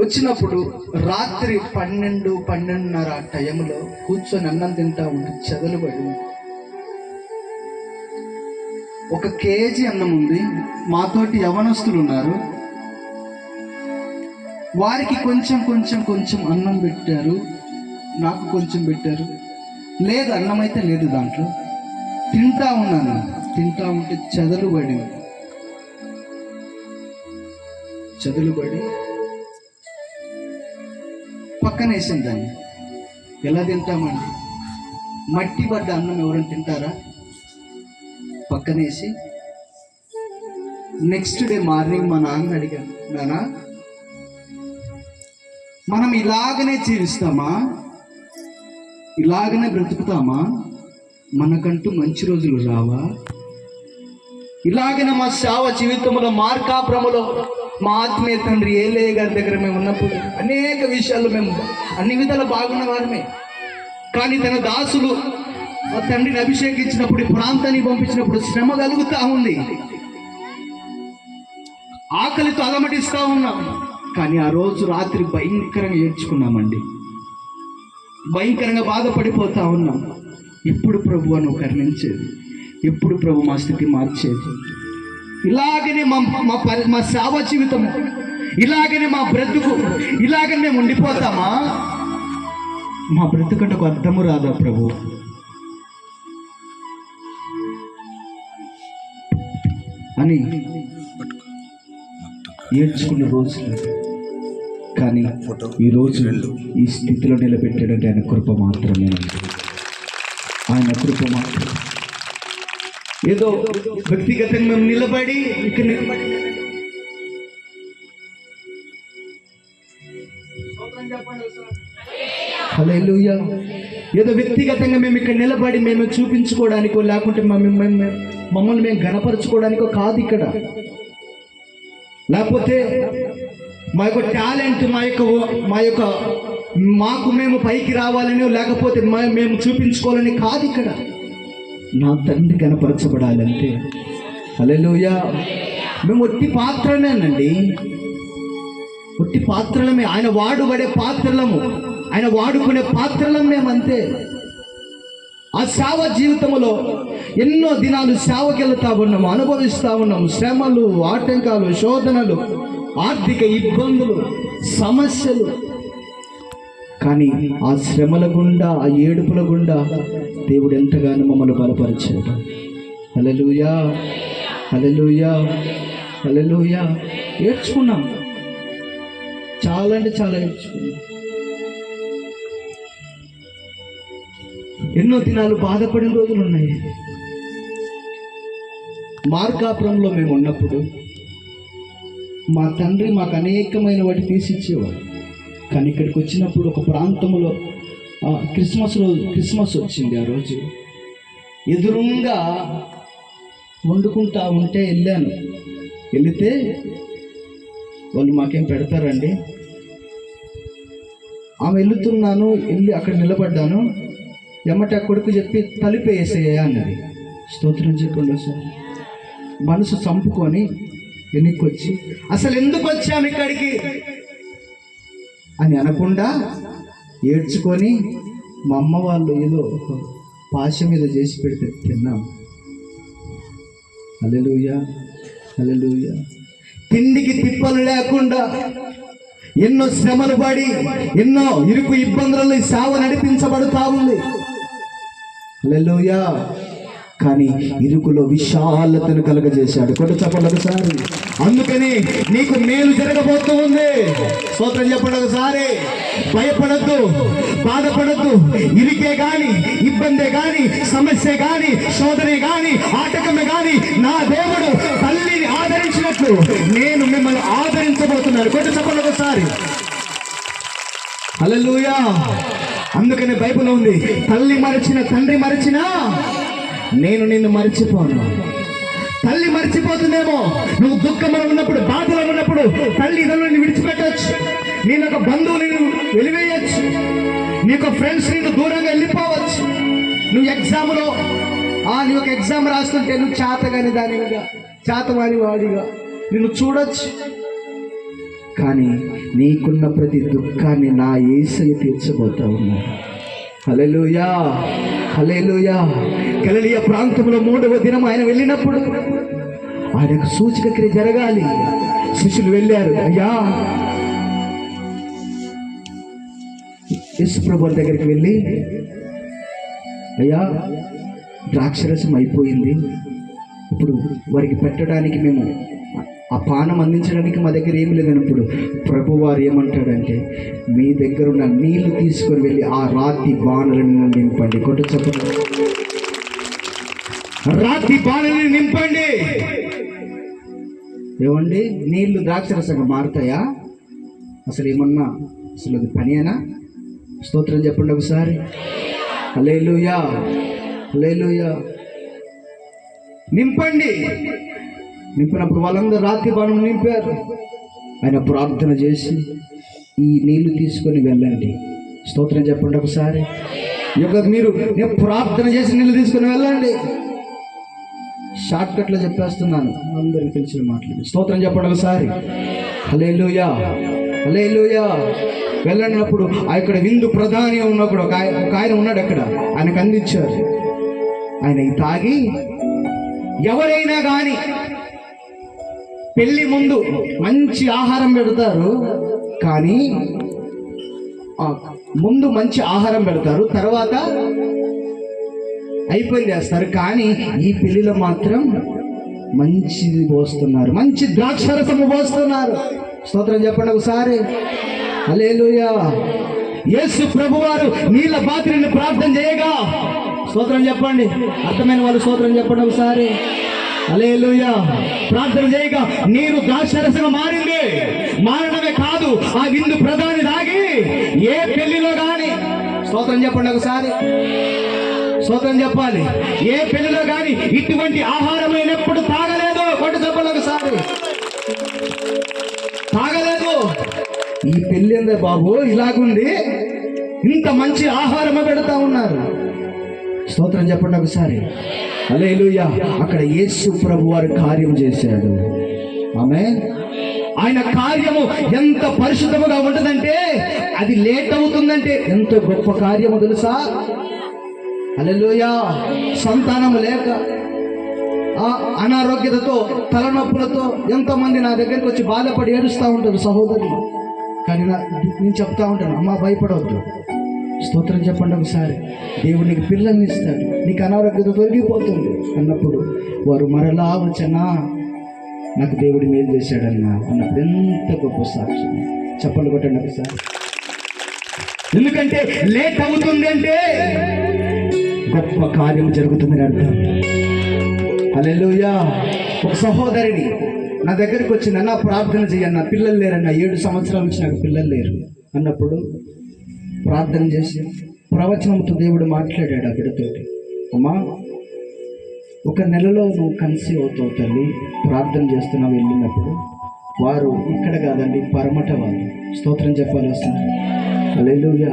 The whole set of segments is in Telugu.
వచ్చినప్పుడు రాత్రి 12:30 ఆ టైంలో కూర్చొని అన్నం తింటా ఉంటే చెదలుబడి 1 కేజీ అన్నం ఉంది. మాతోటి యవనస్తులు ఉన్నారు, వారికి కొంచెం కొంచెం కొంచెం అన్నం పెట్టారు, నాకు కొంచెం పెట్టారు. లేదు అన్నం అయితే లేదు, దాంట్లో తింటా ఉన్నాను. తింటా ఉంటే చెదలుబడి పక్కనేసింది దాన్ని. ఎలా తింటామండి? మట్టి పడ్డ అన్నం ఎవరైనా తింటారా? పక్కనేసి నెక్స్ట్ డే మార్నింగ్ మా నాన్న అడిగాను, నాన్న మనం ఇలాగనే జీవిస్తామా, ఇలాగనే బ్రతుకుతామా, మనకంటూ మంచి రోజులు రావా? ఇలాగనే మా సేవ జీవితంలో మార్కాపురంలో మా ఆత్మీయ తండ్రి ఏలయ్య గారి దగ్గర మేము ఉన్నప్పుడు అనేక విషయాలు మేము అన్ని విధాలు బాగున్న వారమే. కానీ తన దాసులు ఆ తండ్రిని అభిషేకించినప్పుడు, ఈ ప్రాంతానికి పంపించినప్పుడు శ్రమ కలుగుతూ ఉంది, ఆకలితో అలమటిస్తూ ఉన్నాం. కానీ ఆ రోజు రాత్రి భయంకరంగా ఏడ్చుకున్నామండి, భయంకరంగా బాధపడిపోతా ఉన్నాం. ఎప్పుడు ప్రభు నువ్వు కరుణించేది, ఎప్పుడు ప్రభు మా స్థితి మార్చేది? ఇలాగనే మా సేవ జీవితము, ఇలాగనే మా బ్రతుకు, ఇలాగనే మేము ఉండిపోతామా? మా బ్రతుకంటే ఒక అర్థము రాదా ప్రభు అని ఏడ్చుకున్న రోజులు. కానీ ఈరోజు ఈ స్థితిలో నిలబెట్టాడంటే ఆయన కృప మాత్రమే, ఆయన కృప మాత్రమే. ఏదో వ్యక్తిగతంగా మేము నిలబడి ఇక్కడ హల్లెలూయా, ఏదో వ్యక్తిగతంగా మేము ఇక్కడ నిలబడి మేము చూపించుకోవడానికో, లేకుంటే మమ్మల్ని మేము ఘనపరచుకోవడానికో కాదు ఇక్కడ. లేకపోతే మా యొక్క టాలెంట్, మాకు మేము పైకి రావాలని, లేకపోతే మేము చూపించుకోవాలని కాదు ఇక్కడ. నా తండ్రి కనపరచబడాలంటే హల్లెలూయా. మేము ఒట్టి పాత్రనేనండి, ఒట్టి పాత్రలమే. ఆయన వాడుబడే పాత్రలము, ఆయన వాడుకునే పాత్రలం మేమంతే. ఆ సేవ జీవితంలో ఎన్నో దినాలు సేవకి వెళ్తా ఉన్నాము, అనుభవిస్తూ ఉన్నాము. శ్రమలు, ఆటంకాలు, శోధనలు, ఆర్థిక ఇబ్బందులు, సమస్యలు. కానీ ఆ శ్రమల గుండా, ఆ ఏడుపుల గుండా దేవుడు ఎంతగానో మమ్మల్ని బలపరిచాడు. హల్లెలూయా, హల్లెలూయా, హల్లెలూయా. ఏడ్చుకున్నాం, చాలా అంటే చాలా ఏడ్చుకున్నాం. ఎన్నో దినాలు బాధపడిన రోజులు ఉన్నాయి. మార్కాపురంలో మేము ఉన్నప్పుడు మా తండ్రి మాకు అనేకమైన వాటి తీసిచ్చేవాడు. కానీ ఇక్కడికి వచ్చినప్పుడు ఒక ప్రాంతంలో క్రిస్మస్ వచ్చింది. ఆ రోజు ఎదురుగా వండుకుంటా ఉంటే వెళితే వాళ్ళు మాకేం పెడతారండి? ఆమె వెళుతున్నాను, వెళ్ళి అక్కడ నిలబడ్డాను. ఎమ్మటి ఆ కొడుకు చెప్పి తలిపేసేయ అన్నది. స్తోత్రం చెప్పండి సార్. మనసు చంపుకొని వెనక్కి వచ్చి, అసలు ఎందుకు వచ్చాము ఇక్కడికి అని అనకుండా ఏడ్చుకొని, మా అమ్మ వాళ్ళు ఏదో ఒక పాశం మీద చేసి పెడితే తిన్నాం. హల్లెలూయా, హల్లెలూయా. తిండికి తిప్పలు లేకుండా ఎన్నో శ్రమలు పడి, ఎన్నో ఇరుకు ఇబ్బందులలో ఈ సేవ నడిపించబడుతూ ఉంది. హల్లెలూయా. కానీ ఇరుకులో విశాలతను కలగజేశాడు. కొట్టు చెప్పండి ఒకసారి. అందుకని నీకు మేలు జరగబోతూ ఉంది. స్తోత్రం చెప్పండి ఒకసారి. భయపడద్దు, బాధపడద్దు. ఇరికే గాని, ఇబ్బందే గాని, సమస్య గాని, శోధనే గాని, ఆటకమే గాని, నా దేవుడు తల్లిని ఆదరించినట్లు నేను మిమ్మల్ని ఆదరించబోతున్నాను. కొట్టు చెప్పండి ఒకసారి. హల్లెలూయా. అందుకనే బైబిల్ ఉంది, తల్లి మరచిన, తండ్రి మరచినా నేను నిన్ను మర్చిపోను. తల్లి మర్చిపోతుందేమో, నువ్వు దుఃఖంలో ఉన్నప్పుడు, బాధలో ఉన్నప్పుడు తల్లిదండ్రులను విడిచిపెట్టవచ్చు, నేను ఒక బంధువుని వెలివేయచ్చు, నీకు ఫ్రెండ్స్ నిన్ను దూరంగా వెళ్ళిపోవచ్చు. నువ్వు ఎగ్జామ్లో నీ ఒక ఎగ్జామ్ రాస్తుంటే నువ్వు చేతగాని దానిగా, చేతవాని వాడిగా నిన్ను చూడొచ్చు. కానీ నీకున్న ప్రతి దుఃఖాన్ని నా యేసయ్య తీర్చబోతా ఉన్నాడు. హల్లెలూయా, హల్లెలూయా. గలిలయ ప్రాంతంలో 3వ దినం ఆయన వెళ్ళినప్పుడు ఆయనకు సూచక క్రియ జరగాలి. శిష్యులు వెళ్ళారు. అయ్యా, యేసు ప్రభువు దగ్గరికి వెళ్ళి, అయ్యా ద్రాక్షరసం అయిపోయింది, ఇప్పుడు వారికి పెట్టడానికి మేము ఆ పానం అందించడానికి మా దగ్గర ఏమి లేదన్నప్పుడు ప్రభు వారు ఏమంటాడంటే, మీ దగ్గర ఉన్న నీళ్లు తీసుకొని వెళ్ళి ఆ రాతి బాణలను నింపండి. కొట్టు చెప్పండి. రాతి బాణలను నింపండి. ఏమండి, నీళ్లు ద్రాక్షరసంగా మారుతాయా? అసలు ఏమన్నా అసలు అది పనేనా? స్తోత్రం చెప్పండి ఒకసారి. హల్లెలూయా, హల్లెలూయా. నింపండి. నింపినప్పుడు వాళ్ళందరూ రాతి బాణం నింపారు. ఆయన ప్రార్థన చేసి, ఈ నీళ్లు తీసుకొని వెళ్ళండి. స్తోత్రం చెప్పండి ఒకసారి. మీరు నేను ప్రార్థన చేసి నీళ్ళు తీసుకొని వెళ్ళండి. షార్ట్కట్లో చెప్పేస్తున్నాను, అందరికి తెలిసిన మాటలు. స్తోత్రం చెప్పండి ఒకసారి. హల్లెలూయా, హల్లెలూయా. వెళ్ళినప్పుడు అక్కడ విందు ప్రధాని ఉన్నప్పుడు ఒక ఆయన ఉన్నాడు అక్కడ, ఆయనకు అందించారు. ఆయన తాగి, ఎవరైనా కానీ పెళ్లి ముందు మంచి ఆహారం పెడతారు, కానీ ముందు మంచి ఆహారం పెడతారు, తర్వాత అయిపోయింది చేస్తారు. కానీ ఈ పెళ్లిలో మాత్రం మంచిది పోస్తున్నారు, మంచి ద్రాక్షరసము పోస్తున్నారు. స్తోత్రం చెప్పండి ఒకసారి. హల్లెలూయా. యేసు ప్రభువారు నీళ్ళ బాత్రూని ప్రార్థన చేయగా, స్తోత్రం చెప్పండి. అర్థమైన వాళ్ళు స్తోత్రం చెప్పండి ఒకసారి. హల్లెలూయా. ప్రార్థన చేయగా నీరు ద్రాక్షరసంగా మారింది. మారడమే కాదు, ఆ విందు ప్రధాని తాగి ఏ పెళ్లిలో కానీ, స్తోత్రం చెప్పండి ఒకసారి. స్తోత్రం చెప్పాలి. ఏ పెళ్లిలో కానీ ఇటువంటి ఆహారం ఎప్పుడు తాగలేదు. కొట్టు చెప్పండి ఒకసారి. తాగలేదు. ఈ పెళ్లి ఏందే బాబు ఇలాగుంది, ఇంత మంచి ఆహారమే పెడతా ఉన్నారు. స్తోత్రం చెప్పండి ఒకసారి. హల్లెలూయా. అక్కడ యేసు ప్రభు వారు కార్యం చేశాడు. ఆమేన్. ఆయన కార్యము ఎంత పరిశుద్ధముగా ఉంటుందంటే, అది లేట్ అవుతుందంటే ఎంతో గొప్ప కార్యము తెలుసా? హల్లెలూయా. సంతానము లేక అనారోగ్యతతో, తలనొప్పులతో ఎంతోమంది నా దగ్గరికి వచ్చి బాధపడి ఏడుస్తూ ఉంటారు సహోదరులు. కానీ నేను చెప్తా ఉంటాను, అమ్మ భయపడవద్దు. స్తోత్రం చెప్పండి ఒకసారి. దేవుడు నీకు పిల్లల్ని ఇస్తాడు, నీకు అనారోగ్యత తొలగిపోతుంది అన్నప్పుడు వారు మరలా వచ్చనా, నాకు దేవుడు మేలు చేశాడన్నా అన్నప్పుడు ఎంత గొప్ప సాక్ష్యం. చెప్పండి కొట్టండి ఒకసారి. ఎందుకంటే లేట్ అవుతుంది అంటే గొప్ప కార్యం జరుగుతుందని అర్థం. హల్లెలూయా. ఒక సహోదరిని నా దగ్గరికి వచ్చింది, అన్న ప్రార్థన చేయన్న, పిల్లలు లేరన్న, 7 సంవత్సరాల నుంచి నాకు పిల్లలు లేరు అన్నప్పుడు ప్రార్థన చేసి ప్రవచనంతో దేవుడు మాట్లాడాడు ఆ బిడ్డతోటి. అమ్మా, 1 నెలలో నువ్వు కన్సీవ్ అవుతావు తల్లి, ప్రార్థన చేస్తున్నావు. వెళ్ళినప్పుడు వారు ఇక్కడ కాదండి, పరమట వాళ్ళు. స్తోత్రం చెప్పాలి వస్తుంది. హల్లెలూయా.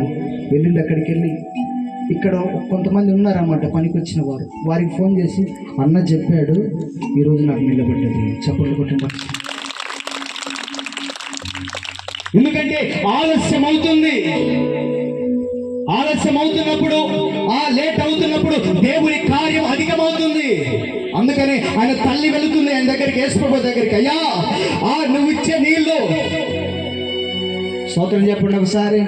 వెళ్ళింది అక్కడికి వెళ్ళి, ఇక్కడ కొంతమంది ఉన్నారన్నమాట పనికి వచ్చిన వారు. వారికి ఫోన్ చేసి, అన్న చెప్పాడు ఈరోజు నాకు నిలబడ్డది. చప్పట్లు కొట్టండి. ఎందుకంటే ఆలస్యం అవుతుంది. ఆలస్యం అవుతున్నప్పుడు, లేట్ అవుతున్నప్పుడు దేవుని కార్యం అధికమవుతుంది. అందుకని ఆయన తల్లి వెళుతుంది ఆయన దగ్గరికి, యేసు ప్రభువు దగ్గరికి. అయ్యా, నువ్వు ఇచ్చే నీళ్ళు. స్తోత్రం చెప్పండి ఒకసారి.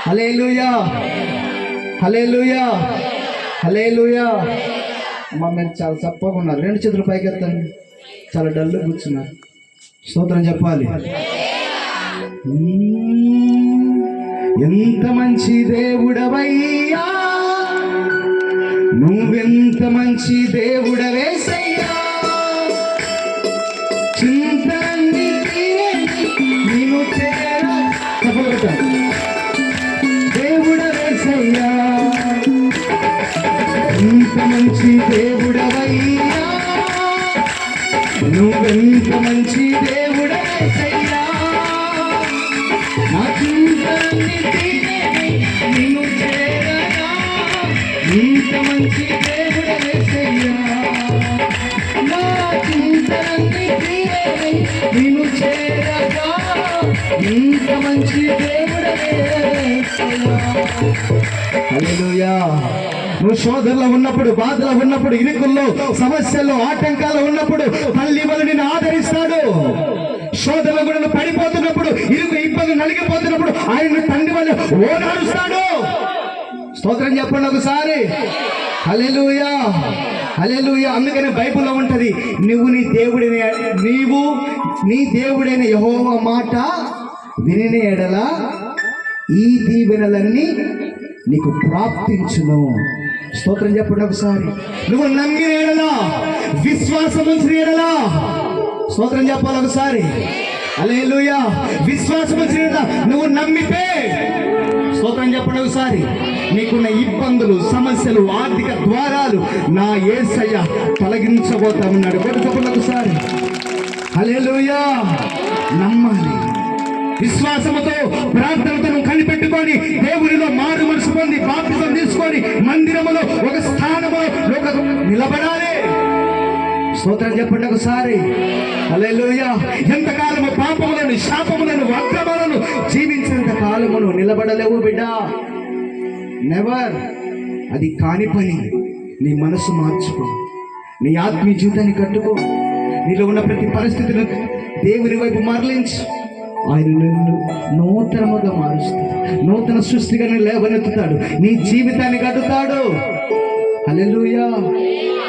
హల్లెలూయా, హల్లెలూయా, హల్లెలూయా. అమ్మ మీరు చాలా చప్పగా ఉన్నారు, 2 చేతులు పైకి ఎత్తండి. చాలా డల్లు కూర్చున్నారు. స్తోత్రం చెప్పాలి. ఎంత మంచి దేవుడవయ్యా, నువ్వెంత మంచి దేవుడవేసయ్యా, చింతని నేను చేరా దేవుడవేసయ్యా, ఎంత మంచి దేవుడవయ్యా, నువ్వెంత మంచి దేవుడవేసయ్యా, నా చింతని నిన్ను చేరగా, ఇంత మంచి దేవుడవేసయ్యా, నా చింతని నిన్ను చేరగా, ఇంత మంచి దేవుడవే హల్లెలూయా. నువ్వు శోధనలో ఉన్నప్పుడు, బాధలో ఉన్నప్పుడు, ఇరుకుల్లో, సమస్యల్లో, ఆటంకాల్లో ఉన్నప్పుడు తల్లి వల్ల నిన్ను ఆదరిస్తాడు. శోధనలో కూడా నువ్వు పడిపోతున్నప్పుడు, ఇరుకు ఇబ్బంది నలిగిపోతున్నప్పుడు ఆయన తండ్రి వల్ల ఓదారుస్తాడు. స్తోత్రం చెప్పండి ఒకసారి. హల్లెలూయా, హల్లెలూయా. అందుకనే బైబిల్లో ఉంటది, నీవు నీ దేవుడైన యెహోవా మాట వినిన ఎడల ఈ దీవెనలన్నీ నీకు ప్రాప్తించును. స్తోత్రం చెప్పండి ఒకసారి. నువ్వు నమ్మిన ఎడల, విశ్వాసం ఉంచిన ఎడల, స్తోత్రం చెప్పాలి ఒకసారి. హల్లెలూయా. విశ్వాసం ఉంచిన ఎడల నువ్వు నమ్మితే, స్తోత్రం చెప్పండి ఒకసారి, నీకున్న ఇబ్బందులు, సమస్యలు, ఆర్థిక ద్వారాలు నా యేసయ్య తొలగించబోతా ఉన్నాడు. చెప్పండి ఒకసారి. హల్లెలూయా. నమ్మాలి. విశ్వాసముతో, ప్రార్థనతో నువ్వు కనిపెట్టుకొని దేవునిలో మారు మనసు పొంది బాప్తిసం తీసుకొని మందిరములో ఒక స్థానములో నిలబడాలి. స్తోత్రం చెప్పండి ఒకసారి. హల్లెలూయా. ఎంతకాలము పాపములను, శాపములను, అక్రమాలను జీవించేంత కాలమును నిలబడలేవు బిడ్డ. నెవర్. అది కాని పని. నీ మనసు మార్చుకో, నీ ఆత్మీయ జీవితాన్ని కట్టుకో, నీలో ఉన్న ప్రతి పరిస్థితిని దేవుని వైపు మరలించు. ఆయన నిన్ను నూతనముగా మారుస్తాడు, నూతన సృష్టిగా లేవనెత్తుతాడు, నీ జీవితాన్ని కట్టుతాడు. హల్లెలూయా,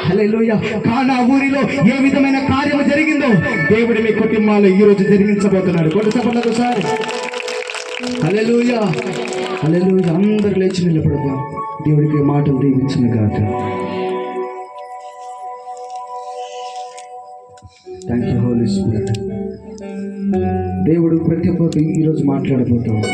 హల్లెలూయా. కానా ఊరిలో ఏ విధమైన కార్యము జరిగిందో దేవుడు మీ కుటుంబాల్లో ఈ రోజు జరిగించబోతున్నాడు. కొట్టు చెప్పండి ఒకసారి. హల్లెలూయా, హల్లెలూయా. అందరూ లేచి నిలబడదాం. దేవుడికి మాటలు దీవించిన గాక. Thank you holy spirit. దేవుడు ప్రతి ఒక్కరికి ఈరోజు మాట్లాడబోతాడు.